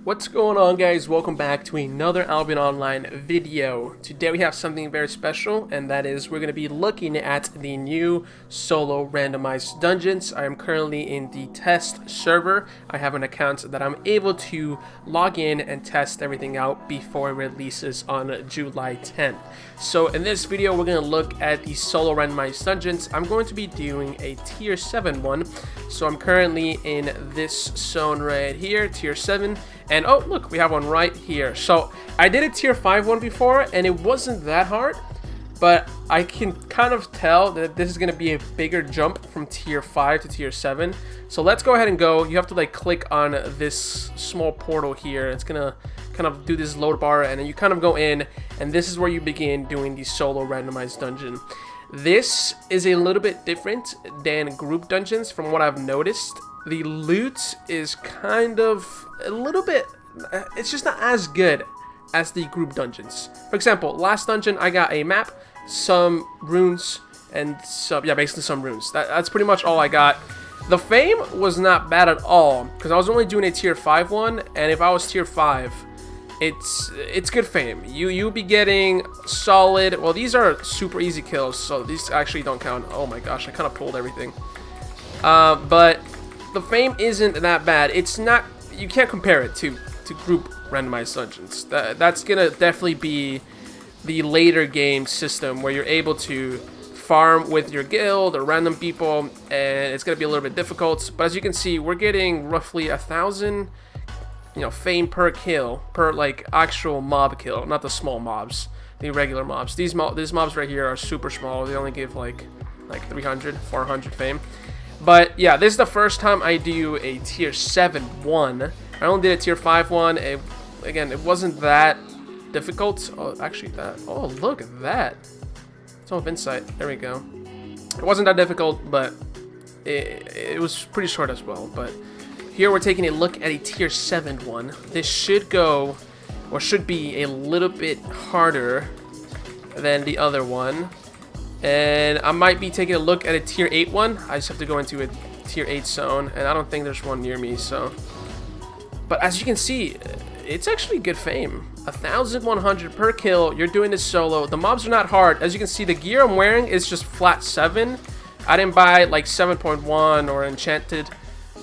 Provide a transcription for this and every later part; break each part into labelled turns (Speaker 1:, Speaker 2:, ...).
Speaker 1: What's going on, guys? Welcome back to another Albion Online video. Today we have something very special, and that is we're going to be looking at the new solo randomized dungeons. I am currently in the test server. I have an account that I'm able to log in and test everything out before it releases on July 10th. So in this video we're going to look at the solo randomized dungeons. I'm going to be doing a tier 7 one. So I'm currently in this zone right here, tier 7. And oh, look, we have one right here. So I did a tier 5 one before, and it wasn't that hard, but I can kind of tell that this is going to be a bigger jump from tier 5 to tier 7. So let's go ahead and go. You have to like click on this small portal here. It's going to kind of do this load bar, and then you kind of go in, and this is where you begin doing the solo randomized dungeon. This is a little bit different than group dungeons from what I've noticed. The loot is kind of a little bit, it's just not as good as the group dungeons. For example, last dungeon I got a map, some runes, and some, basically some runes. That's pretty much all I got. The fame was not bad at all, because I was only doing a tier 5 one, and if I was tier 5, it's good fame. You'll be getting solid, well, these are super easy kills, so these actually don't count. Oh my gosh, I kind of pulled everything. But the fame isn't that bad. It's not, you can't compare it to group randomized dungeons. That's gonna definitely be the later game system where you're able to farm with your guild or random people, and it's gonna be a little bit difficult. But as you can see, we're getting roughly 1,000, fame per kill, per like actual mob kill, not the small mobs, the regular mobs. These mobs right here are super small. They only give like 300, 400 fame. But yeah, this is the first time I do a tier 7 one. I only did a tier 5 one. Again, it wasn't that difficult. Oh, actually oh, look at that. Some of insight. There we go. It wasn't that difficult, but it was pretty short as well. But here we're taking a look at a tier 7 one. This should go, or should be, a little bit harder than the other one. And I might be taking a look at a tier 8 one. I just have to go into a tier 8 zone, and I don't think there's one near me, so. But as you can see, it's actually good fame. 1,100 per kill. You're doing this solo. The mobs are not hard. As you can see, the gear I'm wearing is just flat 7. I didn't buy like 7.1 or enchanted.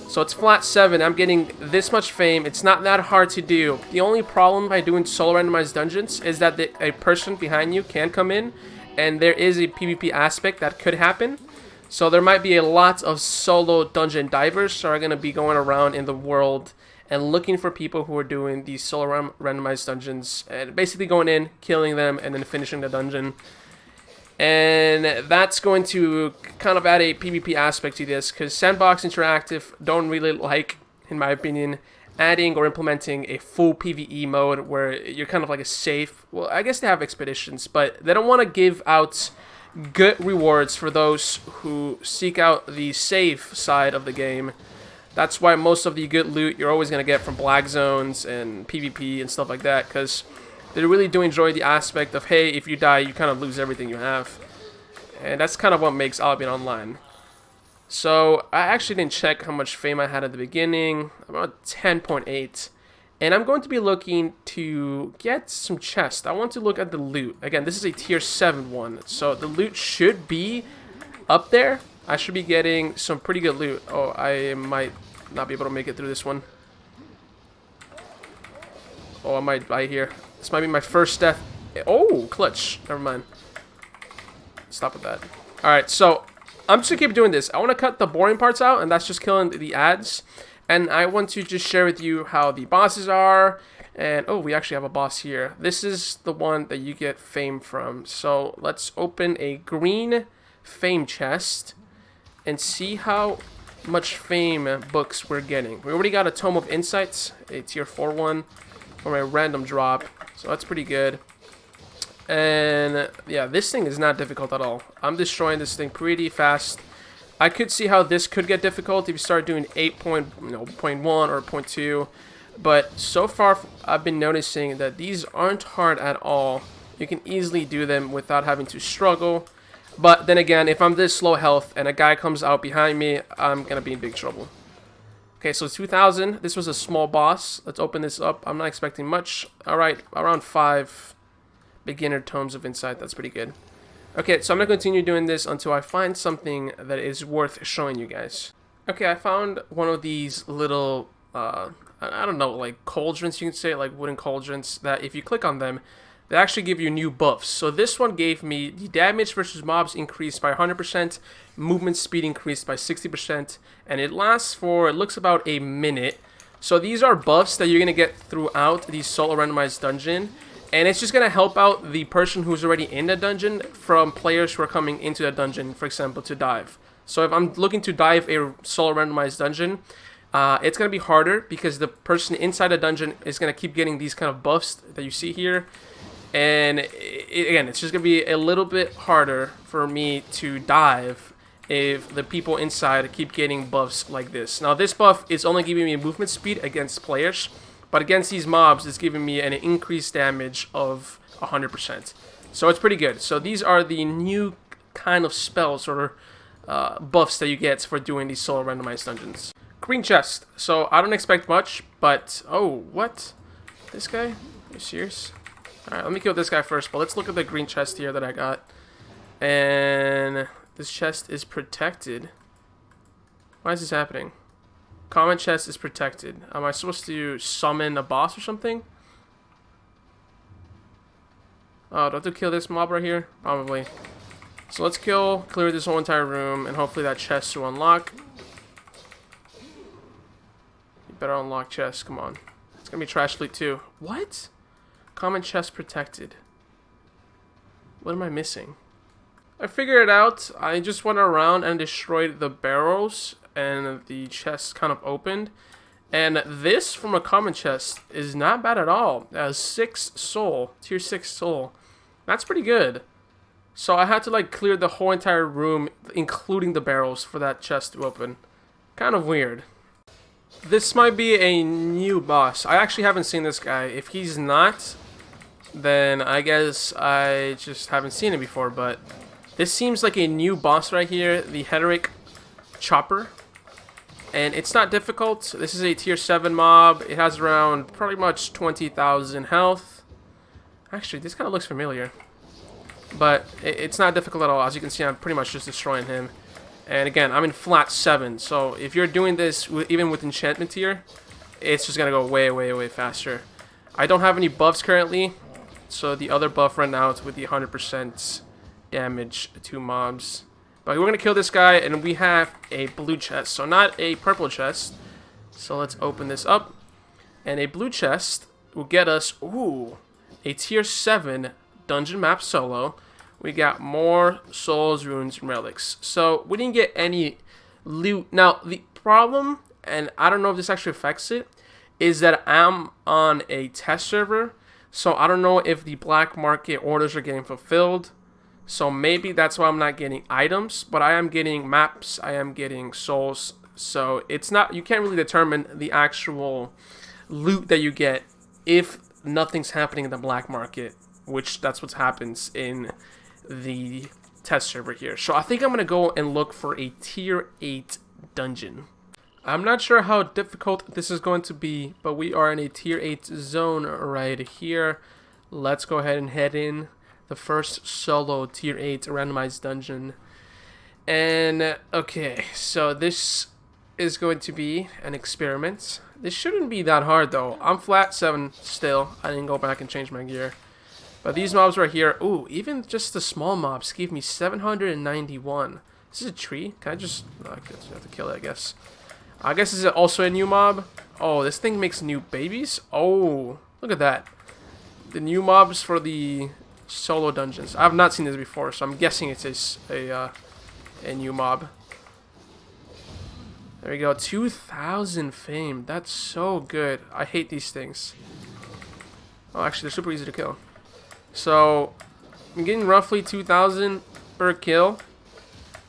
Speaker 1: So it's flat 7. I'm getting this much fame. It's not that hard to do. The only problem by doing solo randomized dungeons is that a person behind you can come in, and there is a PvP aspect that could happen. So there might be a lot of solo dungeon divers who are going to be going around in the world and looking for people who are doing these solo randomized dungeons, and basically going in, killing them, and then finishing the dungeon. And that's going to kind of add a PvP aspect to this, because Sandbox Interactive don't really like, in my opinion, adding or implementing a full PvE mode where you're kind of like a safe, well, I guess they have expeditions, but they don't want to give out good rewards for those who seek out the safe side of the game. That's why most of the good loot you're always going to get from black zones and PvP and stuff like that, because they really do enjoy the aspect of, hey, if you die, you kind of lose everything you have. And that's kind of what makes Albion Online. So I actually didn't check how much fame I had at the beginning, about 10.8. And I'm going to be looking to get some chests. I want to look at the loot. Again, this is a tier 7 one, so the loot should be up there. I should be getting some pretty good loot. Oh, I might not be able to make it through this one. Oh, I might die here. This might be my first death. Oh, clutch. Never mind. Stop with that. Alright, so I'm just going to keep doing this. I want to cut the boring parts out, and that's just killing the ads. And I want to just share with you how the bosses are. And, oh, we actually have a boss here. This is the one that you get fame from. So let's open a green fame chest and see how much fame books we're getting. We already got a Tome of Insights, a tier 4 one, from a random drop. So that's pretty good. And yeah, this thing is not difficult at all. I'm destroying this thing pretty fast. I could see how this could get difficult if you start doing 8.1 or 0.2. But so far, I've been noticing that these aren't hard at all. You can easily do them without having to struggle. But then again, if I'm this low health and a guy comes out behind me, I'm going to be in big trouble. Okay, so 2,000. This was a small boss. Let's open this up. I'm not expecting much. All right, around 5 beginner tomes of insight. That's pretty good. Okay, so I'm going to continue doing this until I find something that is worth showing you guys. Okay, I found one of these little, I don't know, like cauldrons, you can say, like wooden cauldrons, that if you click on them, they actually give you new buffs. So this one gave me the damage versus mobs increased by 100%, movement speed increased by 60%, and it lasts for, it looks about a minute. So these are buffs that you're going to get throughout the solo randomized dungeon, and it's just going to help out the person who's already in the dungeon from players who are coming into the dungeon, for example, to dive. So if I'm looking to dive a solo randomized dungeon, it's going to be harder because the person inside the dungeon is going to keep getting these kind of buffs that you see here. And again, it's just going to be a little bit harder for me to dive if the people inside keep getting buffs like this. Now, this buff is only giving me movement speed against players, but against these mobs, it's giving me an increased damage of 100%. So it's pretty good. So these are the new kind of spells or buffs that you get for doing these solo randomized dungeons. Green chest. So I don't expect much, but oh, what? This guy? Are you serious? Alright, let me kill this guy first, but let's look at the green chest here that I got. And this chest is protected. Why is this happening? Common chest is protected. Am I supposed to summon a boss or something? Oh, do I have to kill this mob right here? Probably. So let's clear this whole entire room, and hopefully that chest will unlock. You better unlock chest, come on. It's gonna be trash fleet too. What? Common chest protected. What am I missing? I figured it out. I just went around and destroyed the barrels, and the chest kind of opened. And this from a common chest is not bad at all. It has 6 soul, tier 6 soul. That's pretty good. So I had to like clear the whole entire room, including the barrels, for that chest to open. Kind of weird. This might be a new boss. I actually haven't seen this guy. If he's not, then I guess I just haven't seen it before. But this seems like a new boss right here, the Heteric Chopper. And it's not difficult. This is a tier 7 mob. It has around pretty much 20,000 health. Actually, this kind of looks familiar. But it's not difficult at all. As you can see, I'm pretty much just destroying him. And again, I'm in flat 7. So if you're doing this even with enchantment tier, it's just going to go way, way, way faster. I don't have any buffs currently. So the other buff ran out with the 100% damage to mobs. But we're going to kill this guy, and we have a blue chest. So not a purple chest. So let's open this up. And a blue chest will get us, ooh, a tier 7 dungeon map solo. We got more souls, runes, and relics. So we didn't get any loot. Now, the problem, and I don't know if this actually affects it, is that I'm on a test server. So I don't know if the black market orders are getting fulfilled. So maybe that's why I'm not getting items, but I am getting maps, I am getting souls. So it's not, you can't really determine the actual loot that you get if nothing's happening in the black market, which that's what happens in the test server here. So I think I'm going to go and look for a tier 8 dungeon. I'm not sure how difficult this is going to be, but we are in a tier 8 zone right here. Let's go ahead and head in. The first solo tier 8 randomized dungeon. And okay, so this is going to be an experiment. This shouldn't be that hard though. I'm flat 7 still. I didn't go back and change my gear. But these mobs right here, ooh, even just the small mobs gave me 791. This is a tree? Can I just, no, I have to kill it, I guess. I guess this is also a new mob. Oh, this thing makes new babies? Oh, look at that. The new mobs for the solo dungeons. I have not seen this before, so I'm guessing it is a new mob. There we go, 2,000 fame. That's so good. I hate these things. Oh, actually, they're super easy to kill. So, I'm getting roughly 2,000 per kill.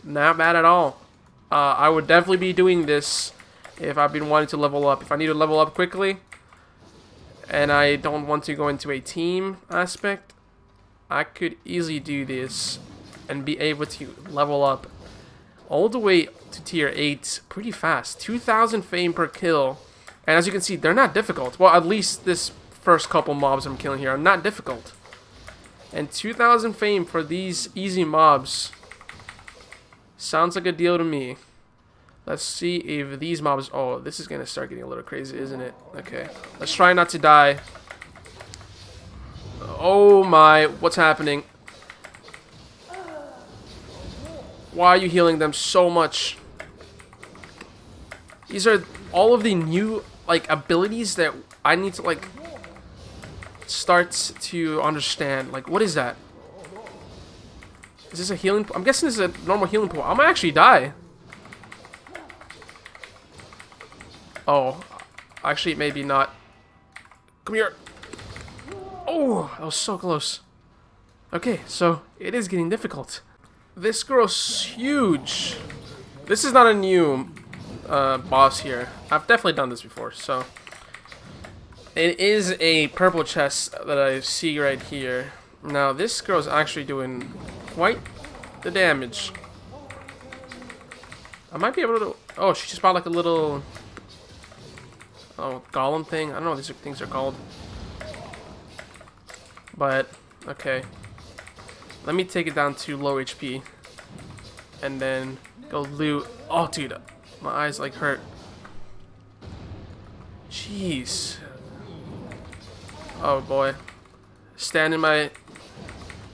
Speaker 1: Not bad at all. I would definitely be doing this if I've been wanting to level up. If I need to level up quickly, and I don't want to go into a team aspect, I could easily do this and be able to level up all the way to tier 8 pretty fast. 2,000 fame per kill. And as you can see, they're not difficult. Well, at least this first couple mobs I'm killing here are not difficult. And 2,000 fame for these easy mobs sounds like a deal to me. Let's see if these mobs... Oh, this is going to start getting a little crazy, isn't it? Okay. Let's try not to die. Oh my, what's happening? Why are you healing them so much? These are all of the new, like, abilities that I need to, like, start to understand. Like, what is that? Is this a healing pool? I'm guessing this is a normal healing pool. I might actually die. Oh, actually, maybe not. Come here. Oh, that was so close. Okay, so it is getting difficult. This girl's huge. This is not a new boss here. I've definitely done this before, so. It is a purple chest that I see right here. Now, this girl's actually doing quite the damage. I might be able to... Oh, she just bought like a little... Oh, golem thing. I don't know what these things are called. But, okay. Let me take it down to low HP. And then go loot. Oh, dude. My eyes, like, hurt. Jeez. Oh, boy. Stand in my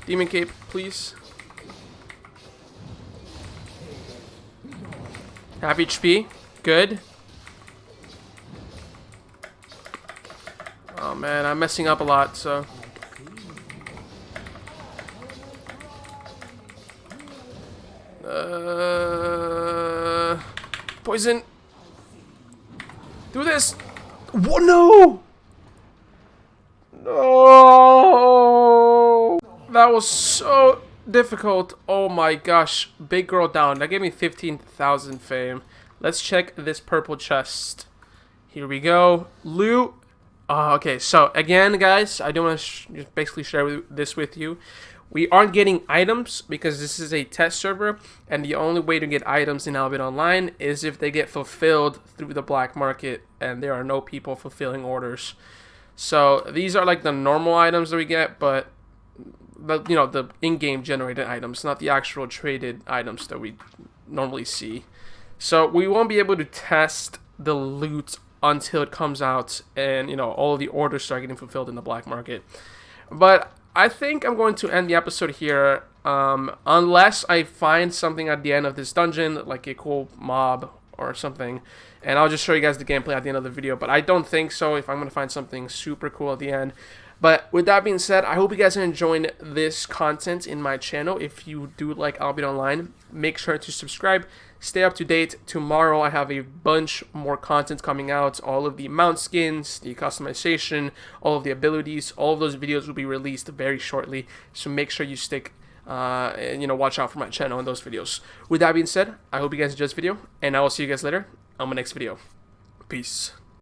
Speaker 1: demon cape, please. Half HP. Good. Oh, man. I'm messing up a lot, so... Poison. Do this. What? No. No. That was so difficult. Oh my gosh. Big girl down. That gave me 15,000 fame. Let's check this purple chest. Here we go. Loot. Okay, so again, guys, I do want to basically share this with you. We aren't getting items because this is a test server, and the only way to get items in Albion Online is if they get fulfilled through the black market, and there are no people fulfilling orders. So these are like the normal items that we get, but you know, the in-game generated items, not the actual traded items that we normally see. So we won't be able to test the loot until it comes out, and you know, all of the orders start getting fulfilled in the black market. But I think I'm going to end the episode here, unless I find something at the end of this dungeon, like a cool mob or something, and I'll just show you guys the gameplay at the end of the video, but I don't think so if I'm going to find something super cool at the end. But with that being said, I hope you guys are enjoying this content in my channel. If you do like Albion Online, make sure to subscribe. Stay up to date. Tomorrow I have a bunch more content coming out. All of the mount skins, the customization, all of the abilities, all of those videos will be released very shortly. So make sure you stick, and you know, watch out for my channel and those videos. With that being said, I hope you guys enjoyed this video, and I will see you guys later on my next video. Peace.